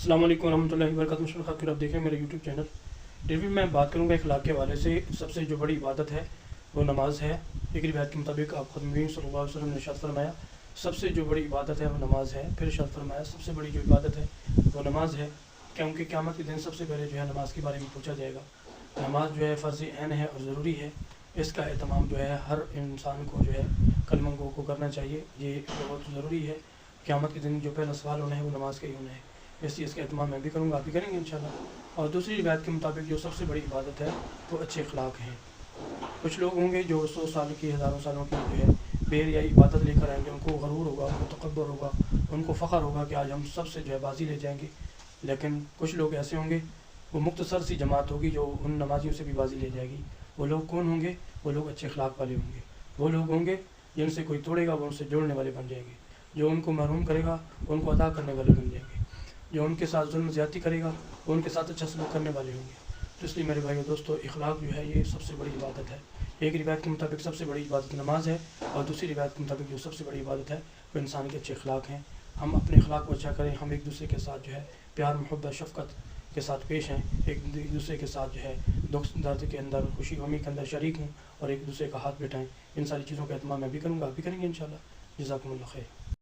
अस्सलाम वालेकुम रहमतुल्लाहि व बरकातहू। मुशर्रफ आप देख रहे हैं मेरे यूट्यूब चैनल। रिव्यू में बात करूंगा इखलाक के हवाले से। सबसे जो बड़ी इबादत है वो नमाज है। एक रिवायत के मुताबिक आप ख़ुद नबी सल्लल्लाहु अलैहि वसल्लम ने इरशाद फरमाया, सबसे जो बड़ी इबादत है वो नमाज है। फिर इरशाद फरमाया, सबसे बड़ी जो इबादत है वो नमाज है, क्योंकि क़यामत के दिन सबसे पहले जो है नमाज के बारे में पूछा जाएगा। नमाज जो है फ़र्ज़ ऐन है और ज़रूरी है। इसका एहतमाम जो है हर इंसान को जो है कलमंग को करना चाहिए। ये बहुत ज़रूरी है। क़यामत के दिन जो पहला सवाल होना है वो नमाज का ही होना है, इसलिए इसका एहतमाम मैं भी करूँगा, आप भी करेंगे इंशाल्लाह। और दूसरी रिवायत के मुताबिक जो सबसे बड़ी इबादत है वो अच्छे अखलाक हैं। कुछ लोग होंगे जो 100 साल की, हज़ारों सालों की जो है बेरिया इबादत लेकर आएंगे। उनको गरूर होगा, उनको तकब्बुर होगा, उनको फ़ख्र होगा कि आज हम सबसे जो है बाजी ले जाएंगे। लेकिन कुछ लोग ऐसे होंगे, वो मुख्तसर सी जमात होगी जो उन नमाजियों से भी बाजी ले जाएगी। वो लोग कौन होंगे? वो लोग अच्छे अखलाक वाले होंगे। वो लोग होंगे जिनसे कोई तोड़ेगा वो उनसे जोड़ने वाले बन जाएंगे। जो उनको महरूम करेगा उनको अदा करने वाले बन जाएंगे। जो उनके साथ जुल्म ज़्यादती करेगा वो उनके साथ अच्छा सलूक करने वाले होंगे। तो इसलिए मेरे भाइयों दोस्तों, इखलाक जो है ये सबसे बड़ी इबादत है। एक रिवायत के मुताबिक सबसे बड़ी इबादत नमाज है, और दूसरी रिवायत के मुताबिक जो सबसे बड़ी इबादत है वो इंसान के अच्छे अखलाक हैं। हम अपने अखलाक को अच्छा करें, हम एक दूसरे के साथ जो है प्यार, मोहब्बत, शफ़क़त के साथ पेश हैं। एक दूसरे के साथ जो है दुख दर्द के अंदर, खुशी गमी के अंदर शरीक हूँ, और एक दूसरे का हाथ बैठाएँ। इन सारी चीज़ों का एहतमाम मैं भी करूँगा, आप भी करेंगे इंशाल्लाह। जज़ाकुमुल्लाह खैर।